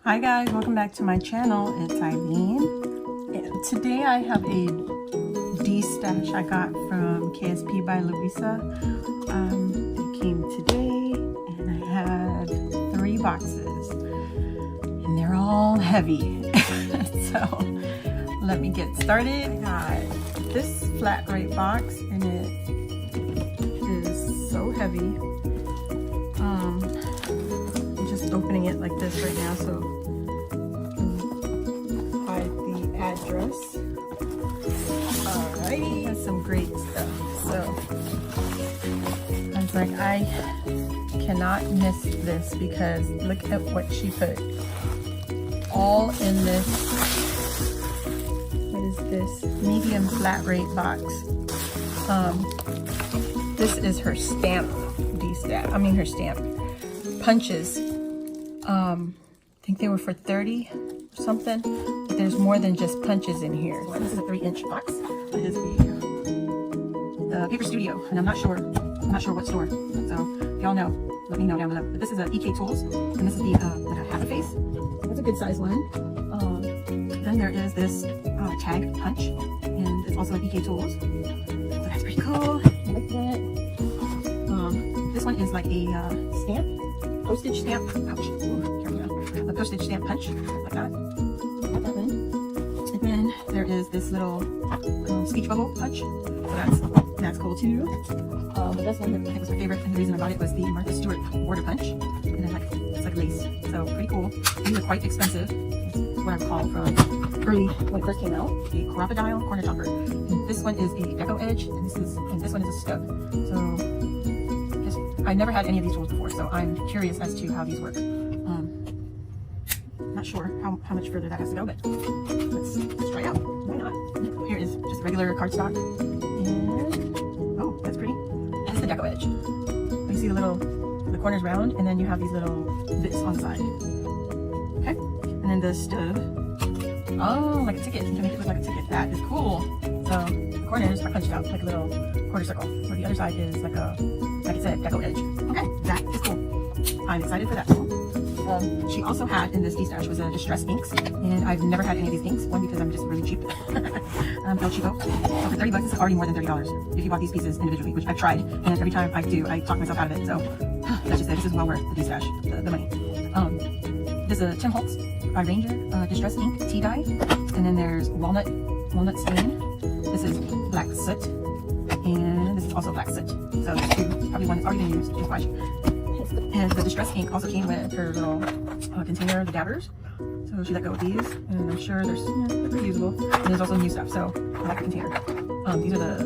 Hi guys, welcome back to my channel. It's Eileen. And today I have a Destash I got from KSP by Louisa. It came today and I had 3 boxes and they're all heavy. So let me get started. I got this flat rate box and it is so heavy. Opening it like this right now, so hide the address. Alrighty, has some great stuff. So I was like, I cannot miss this because look at what she put all in this. What is this? Medium flat rate box. This is her stamp her stamp punches. I think they were for 30 or something, but there's more than just punches in here. This is a 3-inch box. It is the Paper Studio, and I'm not sure what store. So if y'all know, let me know down below. But this is a EK Tools, and this is the like a half a face. So that's a good size one. Then there is this tag punch, and it's also an EK Tools. So that's pretty cool. I like that. This one is like a postage stamp pouch. A postage stamp punch, like that. Got that one. And then there is this little speech bubble punch. So that's cool too. But this one I think was my favorite, and the reason I got it was the Martha Stewart border punch. And then it's like lace. So pretty cool. These are quite expensive. It's what I recall from early when it first came out. The Crocodile corner chopper. And this one is a deco edge, and this one is a stub. So I never had any of these tools before, so I'm curious as to how these work. Not sure how much further that has to go, but let's try it out. Why not? Here is just regular cardstock, and oh, that's pretty. That's the deco edge. You see the corners round, and then you have these little bits on the side. Okay, and then the stub. Oh, like a ticket. You can make it look like a ticket. That is cool. So the corners are punched out like a little quarter circle, where the other side is like I said, deco edge. Okay, that is cool. I'm excited for that tool. She also had in this Destash was a distress inks, and I've never had any of these inks. One, because I'm just really cheap. El Chico. So for 30 bucks, this is already more than $30 if you bought these pieces individually, which I've tried, and every time I do, I talk myself out of it. So let's just say this is well worth the Destash, the money. There's a Tim Holtz by Ranger distress ink tea dye, and then there's walnut stain. This is black soot, and this is also black soot. So there's probably one that's already been used. Just watch. And the distress ink also came with her little container, the dabbers. So she let go of these, and I'm sure they're pretty usable. And there's also new stuff, so I like the container. These are the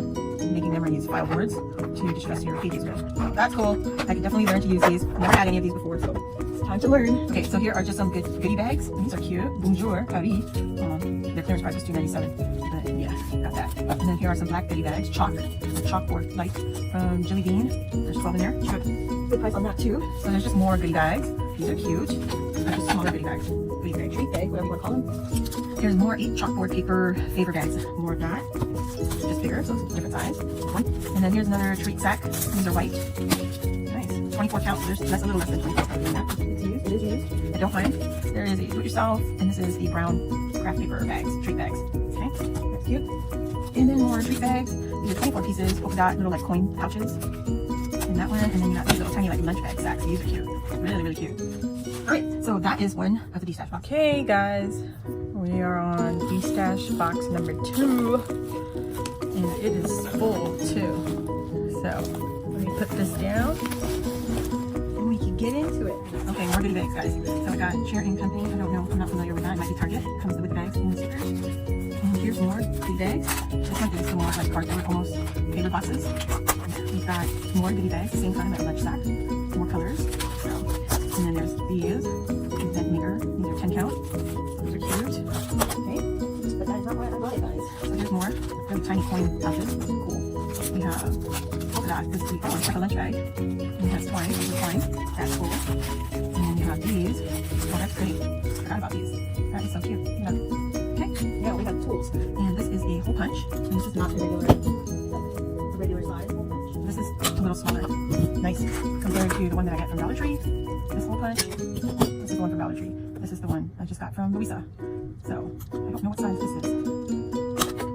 making memories file boards to distress your pages with. So that's cool. I can definitely learn to use these. Never had any of these before, so it's time to learn. Okay, so here are just some goodie bags. These are cute. Bonjour, Paris. Their clearance price was $2.97, but yeah, got that. And then here are some black goodie bags. Chalkboard light from Jilly Bean. There's 12 in there. Good price on that too. So there's just more goodie bags. These are cute. They're just smaller goodie bags. Goodie bag, treat bag, whatever you want to call them. There's more 8 chalkboard paper favor bags. More of that. Just bigger, so it's a different size. One. And then here's another treat sack. These are white. Nice. 24 count. So there's a little less than 24 count in that. It's used. It is used. I don't mind. There is a do-it-yourself, and this is the brown craft paper bags, treat bags. Okay, that's cute. And then more treat bags. These are 24 pieces, polka dot, little like coin pouches. And that one, and then you got these little tiny like lunch bag sacks. These are cute. Really, really cute. Alright, so that is one of the Destash box. Okay guys, we are on Destash box number 2. And it is full too. So let me put this down and we can get into it. Okay, more goodie bags guys. So I got Share Ink Company. I don't know, I'm not familiar with that. It might be Target. It comes with the bags and the stickers. And here's more goodie bags. This one is some more like cardboard almost paper boxes. We've got more goodie bags, the same kind of lunch sack, more colors. So, and then there's these, event maker. These are 10 count. Those are cute. Okay, but that is not what I bought it, guys. So there's more really tiny coin pouches. Cool. We have polka dot. This is like a lunch bag. And it has twine. This is twine. That's cool. And then you have these. Oh, that's great. Forgot about these. That is so cute. Yeah. Okay. Yeah, we have tools. And this is a hole punch. And this is not the regular size hole punch. This is a little smaller. Nice compared to the one that I got from Dollar Tree. This hole punch. This is one from Dollar Tree. This is the one I just got from Louisa. So I don't know what size this is,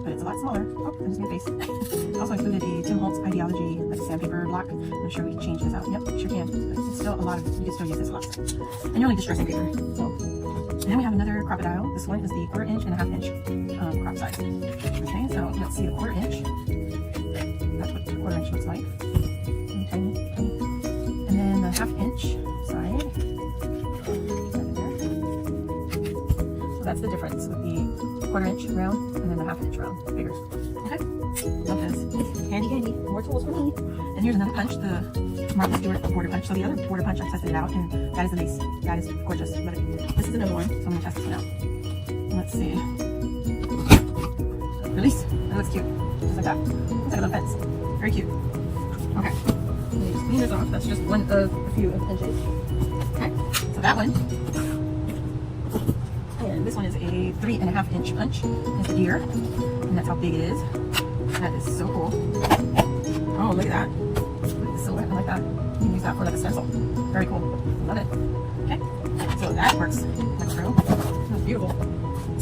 but it's a lot smaller. Oh, I just made a face. It also included a Tim Holtz Ideology like sandpaper block. I'm sure we can change this out. Yep, sure can. But it's still a lot of, you can still use this a lot. And you're only distressing paper. So, and then we have another crocodile. This one is the 1/4 inch and 1/2 inch crop size. Okay, so let's see the 1/4 inch. That's what the 1/4 inch looks like. Tiny, tiny. And then the 1/2 inch side. So that's the difference with the 1/4 inch round and then the 1/2 inch round, bigger. Okay, love this. Handy, handy. More tools for me. And here's another punch, the Martha Stewart border punch. So the other border punch, I tested it out, and that is the lace. That is gorgeous. Love it. This is another one, so I'm gonna test this one out. Let's see. Release. That looks cute. Just like that. Looks like a little fence. Very cute. Okay. Let me just clean this off. That's just one of a few of pinches. Okay. So that one. And this one is a 3.5 inch punch. It's a deer. And that's how big it is. That is so cool. Oh, look at that. Look at the silhouette. I like that. You can use that for like a stencil. Very cool. Love it. Okay. So that works like so. That's beautiful.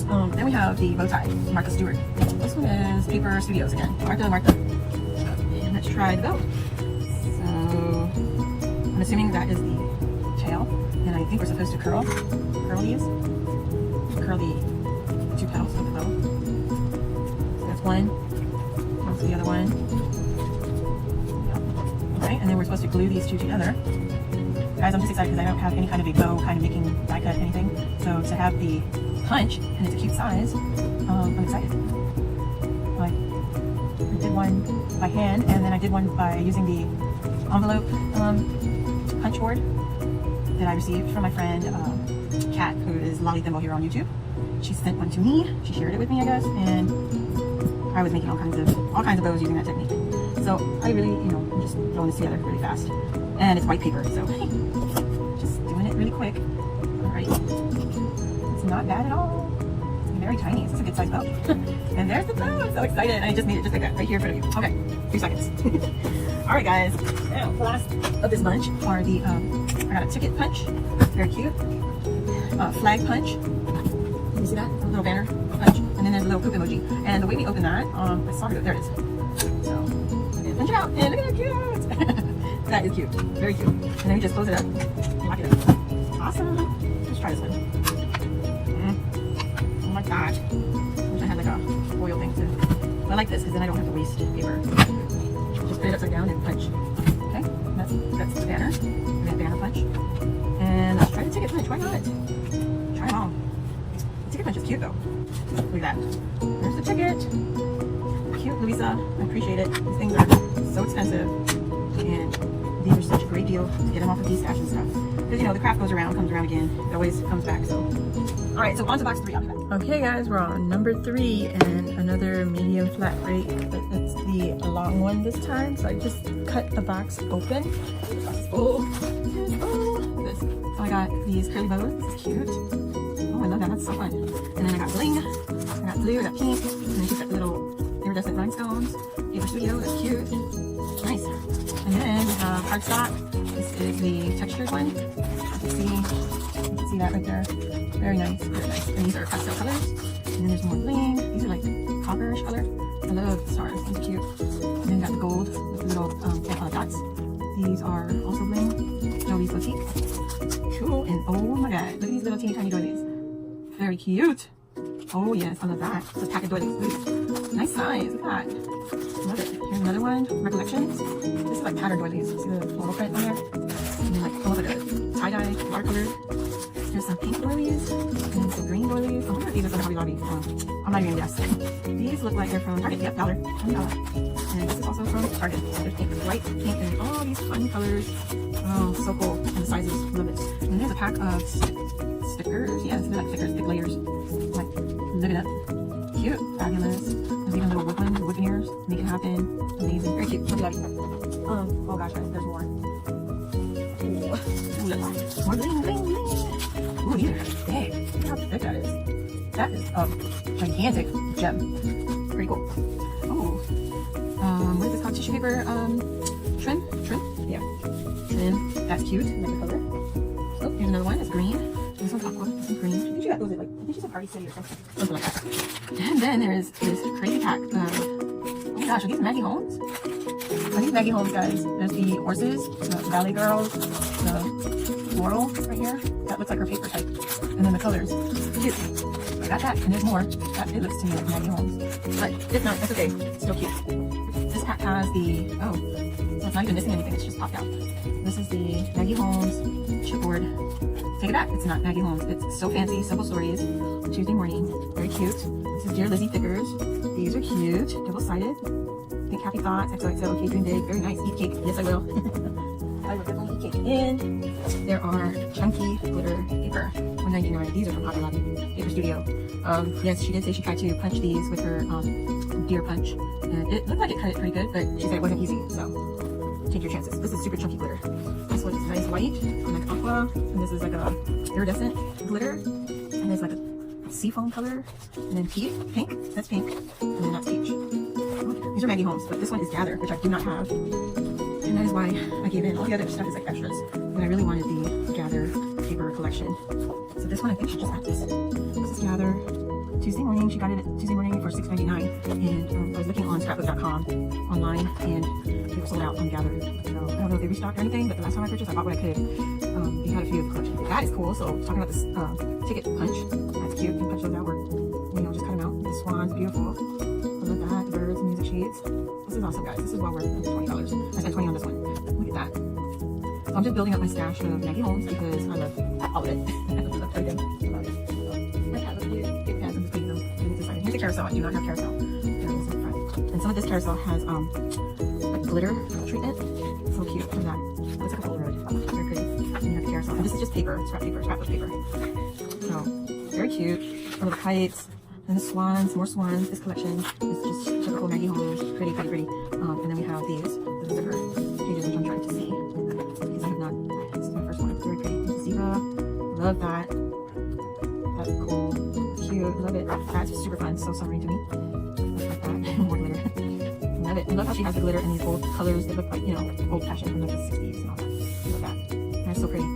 Then we have the bow tie, Martha Stewart. This one is Paper Studios again. Martha. And let's try the bow. So I'm assuming that is the tail. And I think we're supposed to curl these. Curl the 2 petals of the bow. So that's one. That's the other one. Okay, and then we're supposed to glue these 2 together. Guys, I'm just excited because I don't have any kind of a bow kind of making die cut anything. So to have the punch, and it's a cute size, I'm excited. Like, I did one by hand, and then I did one by using the envelope punch board that I received from my friend Kat, who is Lolly Thimble here on YouTube. She sent one to me. She shared it with me, I guess, and I was making all kinds of bows using that technique. So I really, I'm just throwing this together really fast, and it's white paper, so hey, just doing it really quick. All right. Not bad at all. It's very tiny. This is a good size bow. And there's the bow. I'm so excited. I just made it just like that right here in front of you. Okay, 2 seconds. Alright guys. Now, the last of this bunch are the I got a ticket punch. Very cute. Flag punch. Can you see that? A little banner punch. And then there's a little poop emoji. And the way we open that, I saw it. There it is. So punch it out. And look at how cute. That is cute. Very cute. And then we just close it up. Lock it up. Awesome. Let's try this one. Oh my god. I wish I had like a foil thing too. But I like this because then I don't have to waste paper. Just put it upside down and punch. Okay, that's the banner. And then banner punch. And let's try the ticket punch. Why not? Try them all. The ticket punch is cute though. Look at that. There's the ticket. Cute, Louisa. I appreciate it. These things are so expensive. And these are such a great deal to get them off of Destash and stuff. Because the craft goes around, comes around again. It always comes back, so. Alright, so on to box 3. I'll be back. Okay guys, we're on number 3 and another medium flat rate, but it's the long one this time. So I just cut the box open. Oh, this. So I got these curly bows. This is cute. Oh, I love that. That's so fun. And then I got bling. I got blue. I got pink. And then she's got the little iridescent rhinestones. Paper Studio. That's cute. Nice. And then we have cardstock. This is the textured one. You can see that right there. Very nice, very nice. And these are pastel colors. And then there's more bling. These are like copperish color. I love the stars. These are cute. And then got the gold with the little dots. These are also bling. Jolie's Boutique. Cool. And oh my god, look at these little teeny tiny doilies. Very cute. Oh yes, I love that. It's a pack of doilies. Nice size. Look at that. Love it. Here's another one. Recollections. This is like patterned doilies. See the floral print on there? And then like almost like a tie-dye, watercolor. There's some pink doilies and some green doilies. I wonder if these are from Hobby Lobby. I'm not even gonna guess. These look like they're from Target. Yep, $1. $1. And this is also from Target. There's pink, white, pink, and all these fun colors. Oh, so cool. And the sizes, love it. And then there's a pack of stickers. Yes, they're like stickers, thick layers. Like, look at that. Cute, fabulous. There's even little wood veneers. Make it happen. Amazing. Very cute. Love it. Oh gosh, guys, there's more. Ooh, more bling, bling, bling. Ooh, these are big. Look how thick that is. That is a gigantic gem. Pretty cool. Oh, what is this called? Tissue paper, trim? Yeah. Trim. That's cute. Like the color. Oh, here's another one. It's green. And one's aqua, this one's green. I think she got those at like, I think she's a Party City or something like that. And then there is this crazy pack of, oh my gosh, are these Maggie Holmes? Are these Maggie Holmes, guys? There's the horses, the Valley Girls, the floral right here. That looks like her paper type. And then the colors. Cute. I got that, and there's more. That, it looks to me like Maggie Holmes. But if not, that's okay. It's still cute. This pack has the, oh, so it's not even missing anything. It's just popped out. This is the Maggie Holmes chipboard. Take it back. It's not Maggie Holmes. It's So Fancy, Simple Stories. Tuesday morning. Very cute. This is Dear Lizzie Thickers. These are cute. Double-sided. Think Happy Thoughts. XOXO. Cake Dream Big. Very nice. Eat cake. Yes, I will. I will definitely eat cake. And there are chunky glitter paper. $1.99. These are from Hobby Lobby Paper Studio. Yes, she did say she tried to punch these with her deer punch. And it looked like it cut it pretty good, but she said it wasn't easy. So take your chances. This is super chunky glitter. This one is nice white and like aqua, and this is like a iridescent glitter, and there's like a seafoam color, and then pink. That's pink, and then that's peach. Okay. These are Maggie Holmes, but this one is Gather, which I do not have, and that is why I gave in. All the other stuff is like extras, but I really wanted the Gather paper collection. So this one I think she just got this. This is Gather. Tuesday morning, she got it Tuesday morning for $6.99, and I was looking on scrapbook.com online, and they were sold out on Gather. So I don't know if they restocked or anything, but the last time I purchased, I bought what I could. They had a few of the collection. That is cool. So talking about this ticket punch, that's cute. You can punch those out, or you know, just cut them out. The swan's beautiful. I love that. The birds, music sheets. This is awesome, guys. This is well worth $20. I spent $20 on this one. Look at that. So I'm just building up my stash of Maggie Holmes because I love all of it. I love everything. I love it. Here's a carousel. I do not have carousel. There it is in the front. And some of this carousel has like glitter treatment. So cute. Look at that. Looks like a Polaroid. Very pretty. And you have the carousel. And this is just paper, scrapbook paper. So very cute. Little kites and the swans, more swans. This collection is just typical Maggie Holmes. Pretty. And then we have these. The zipper pages, which I'm trying to see. Because I have not. This is my first one. It's very pretty. It's a zebra. Love that. That's cool. Cute. Love it. That's super fun. So summery to me. Like that. More glitter. Love it. I love how she has the glitter in these old colors that look like, you know, old fashioned from like the 60s and all that. Love that. And it's so pretty.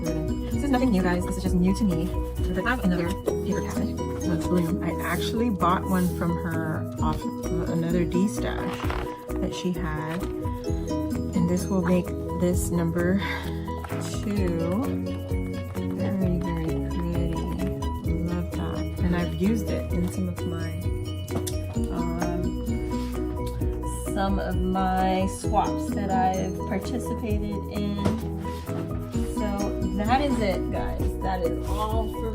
This is nothing new, guys. This is just new to me. But I have another paper cabinet. So it's blue. I actually bought one from her off another Destash that she had. And this will make this number 2. Very pretty. Love that. And I've used it in some of my swaps that I've participated in. So that is it, guys. That is all for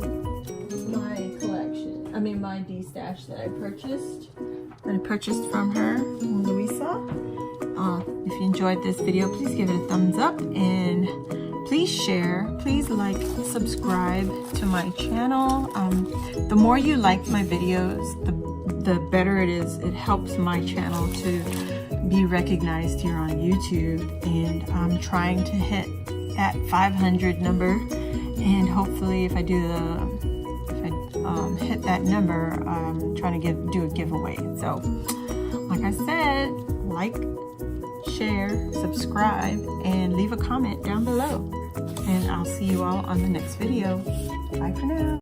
my collection. I mean, my Destash that I purchased. I purchased from her, Louisa. If you enjoyed this video, please give it a thumbs up and please share. Please like, subscribe to my channel. The more you like my videos, the better it is. It helps my channel to be recognized here on YouTube, and I'm trying to hit that 500 number, and hopefully if I hit that number, I'm trying to do a giveaway. So like I said, like, share, subscribe, and leave a comment down below, and I'll see you all on the next video. Bye for now.